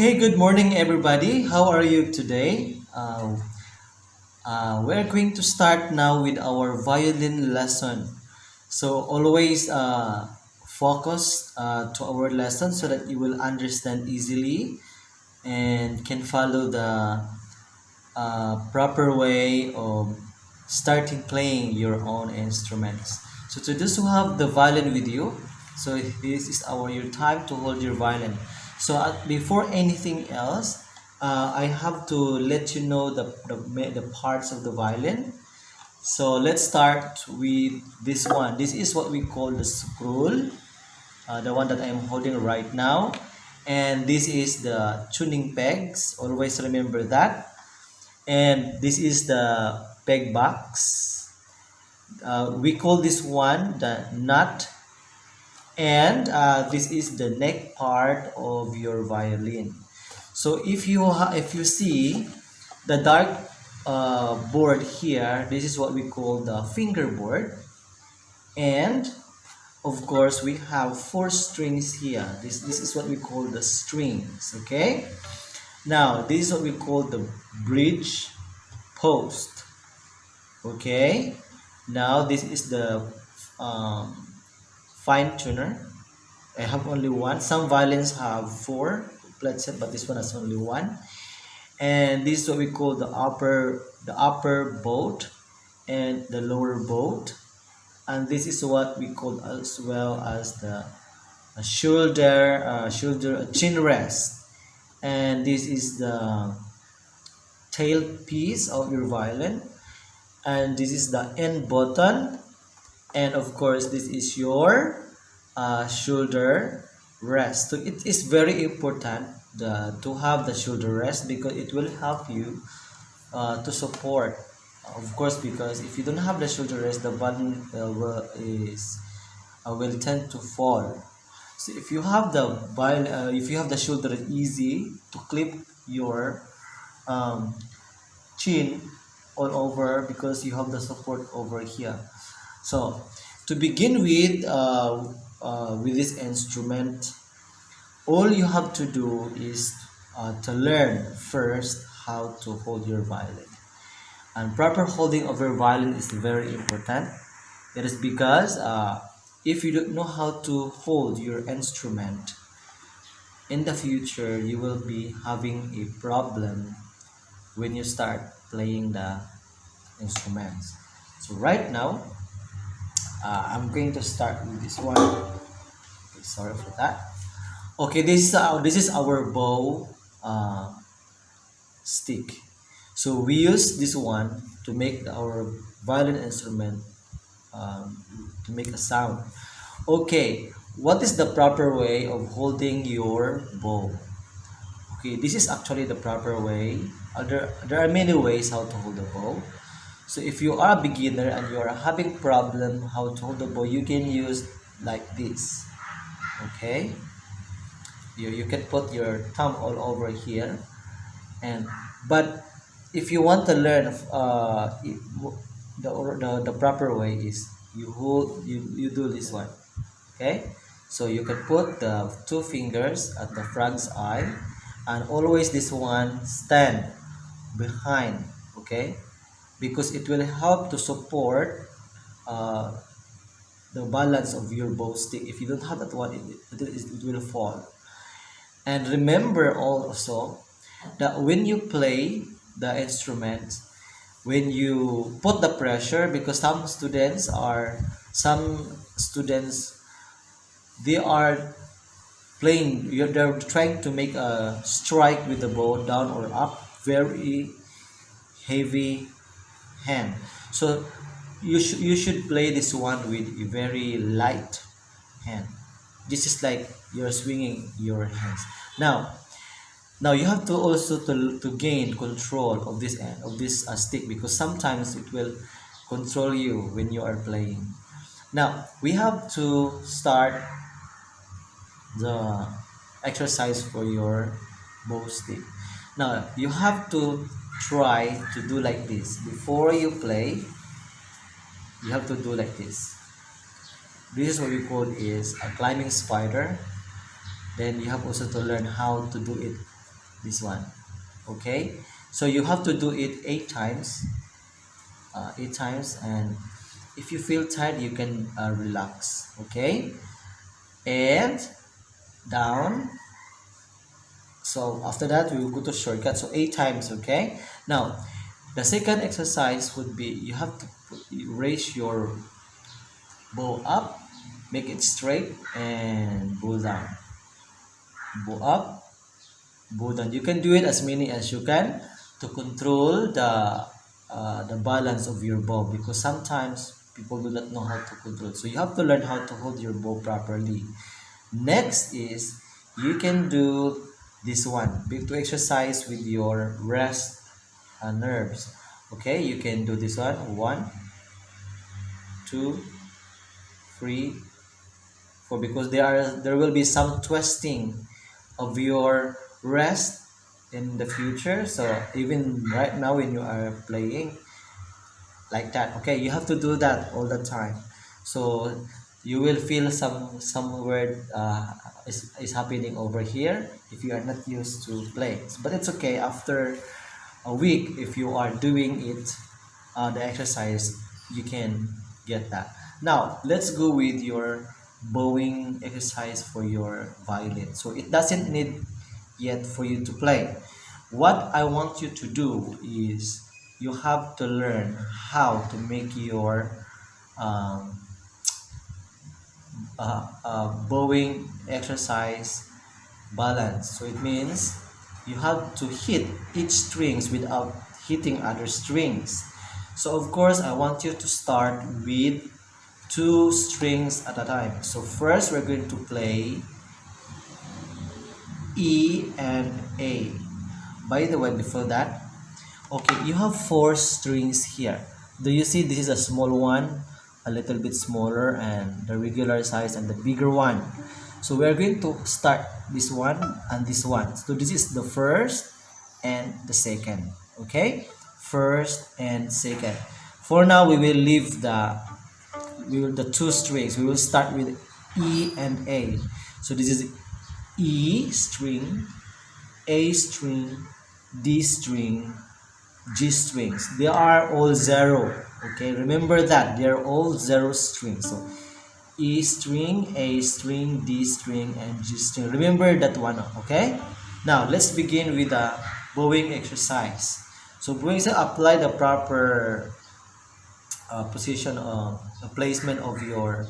Okay, good morning, everybody. How are you today? We're going to start now with our violin lesson. So always focus to our lesson so that you will understand easily and can follow the proper way of starting playing your own instruments. So to those who have the violin with you, so this is your time to hold your violin. So before anything else, I have to let you know the parts of the violin. So let's start with this one. This is what we call the scroll, the one that I am holding right now. And this is the tuning pegs. Always remember that. And this is the peg box. We call this one the nut, and this is the neck part of your violin. So if you see the dark board here, this is what we call the fingerboard, and of course we have four strings here. This is what we call the strings. Okay, now this is what we call the bridge post. Okay, now this is the um, fine tuner. I have only one. Some violins have four, let's say, but this one has only one. And this is what we call the upper boat and the lower boat. And this is what we call as well as the shoulder chin rest. And this is the tail piece of your violin. And this is the end button, and of course this is your shoulder rest. So it is very important to have the shoulder rest because it will help you to support, of course, because if you don't have the shoulder rest, the button will tend to fall. So if you have the shoulder easy to clip your chin all over because you have the support over here. So to begin with this instrument, all you have to do is to learn first how to hold your violin. And proper holding of your violin is very important. It is because if you don't know how to hold your instrument, in the future you will be having a problem when you start playing the instruments. So right now, I'm going to start with this one. Okay, sorry for that. Okay, this is our bow stick. So we use this one to make our violin instrument to make a sound. Okay, what is the proper way of holding your bow? Okay, this is actually the proper way. There are many ways how to hold the bow. So if you are a beginner and you are having problem how to hold the bow, you can use like this. Okay, you can put your thumb all over here, but if you want to learn the proper way is you do this one. Okay, so you can put the two fingers at the frog's eye, and always this one stand behind. Okay, because it will help to support uh, the balance of your bow stick. If you don't have that one, it will fall. And remember also that when you play the instrument, when you put the pressure, because some students they are they're trying to make a strike with the bow down or up, very heavy hand. So you should play this one with a very light hand. This is like you're swinging your hands. Now you have to also to gain control of this end of this stick, because sometimes it will control you when you are playing. Now we have to start the exercise for your bow stick. Now you have to try to do like this before you play. You have to do like this. This is what we call is a climbing spider. Then you have also to learn how to do it this one. Okay, so you have to do it 8 times, 8 times, and if you feel tired you can relax. Okay, and down. So after that we will go to shortcut, so 8 times. Okay, now the second exercise would be you have to raise your bow up, make it straight, and bow down, bow up, bow down. You can do it as many as you can to control the balance of your bow, because sometimes people do not know how to control, so you have to learn how to hold your bow properly. Next is you can do this one to exercise with your wrist nerves. Okay, you can do this one. 1, 2, 3, 4, because there will be some twisting of your wrist in the future. So even right now when you are playing like that, okay, you have to do that all the time. So you will feel some word is happening over here if you are not used to play, but it's okay. After a week, if you are doing it, the exercise, you can get that. Now let's go with your bowing exercise for your violin. So it doesn't need yet for you to play. What I want you to do is you have to learn how to make your um, bowing exercise balance. So it means you have to hit each strings without hitting other strings. So of course I want you to start with 2 strings at a time. So first we're going to play E and A. By the way, before that, okay, you have 4 strings here. Do you see this is a small one, a little bit smaller, and the regular size, and the bigger one? So we are going to start this one and this one. So this is the first and the second. Okay, first and second. For now, we will leave the 2 strings. We will start with E and A. So this is E string, A string, D string, G strings. They are all 0. Okay, remember that they are all 0 strings. So E string, A string, D string, and G string. Remember that one. Okay, now let's begin with the bowing exercise. So bowing exercise, apply the proper position of the placement of your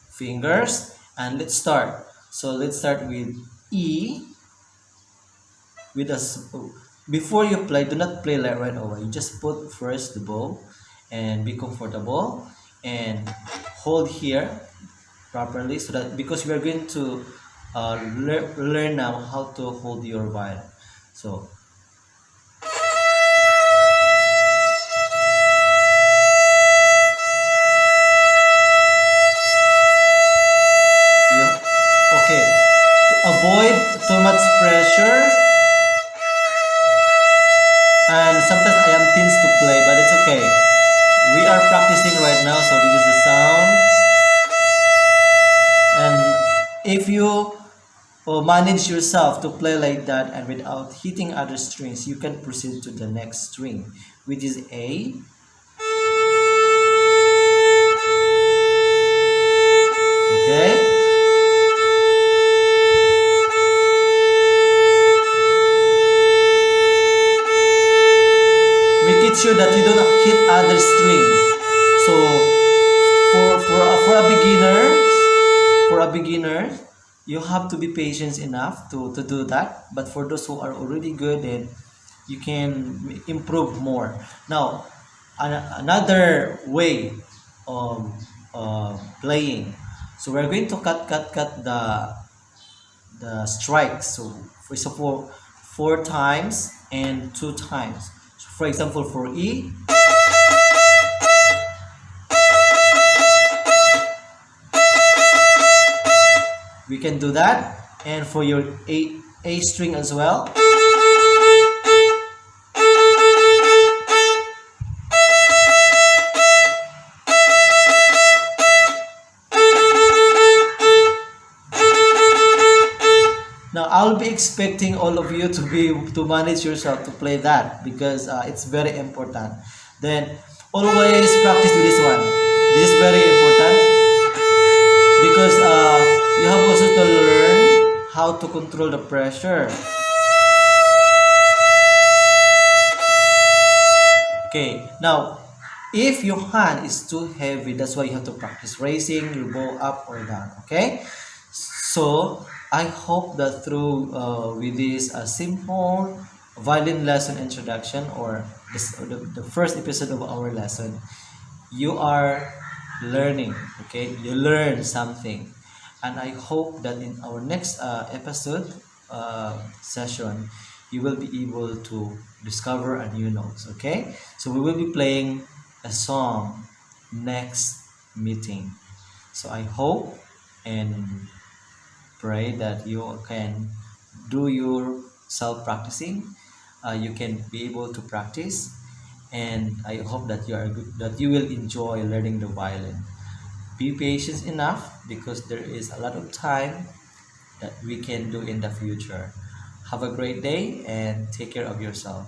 fingers, and let's start. So let's start with E. With us, before you play, do not play like right away. You just put first the bow and be comfortable and hold here properly, so that because we are going to learn now how to hold your violin. So okay, to avoid too much pressure, and sometimes I am tense to play, but it's okay. We are practicing right now, so this is the sound. And if you manage yourself to play like that and without hitting other strings, you can proceed to the next string, which is A. Okay. Make it sure that you don't hit other strings. So for a beginner, you have to be patient enough to do that. But for those who are already good, then you can improve more. Now, another way of playing. So we're going to cut the strikes. So for example, 4 times and 2 times. So for example, for E, we can do that, and for your A string as well. Now I'll be expecting all of you to manage yourself to play that because it's very important. Then always practice with this one. This is very important because you have also to learn how to control the pressure. Okay, now if your hand is too heavy, that's why you have to practice raising your bow up or down. Okay, so I hope that through with this simple violin lesson introduction or the first episode of our lesson, you are learning. Okay, you learn something, and I hope that in our next episode session, you will be able to discover a new notes. Okay, so we will be playing a song next meeting. So I hope and pray that you can do your self practicing. You can be able to practice, and I hope that that you will enjoy learning the violin. Be patient enough because there is a lot of time that we can do in the future. Have a great day and take care of yourself.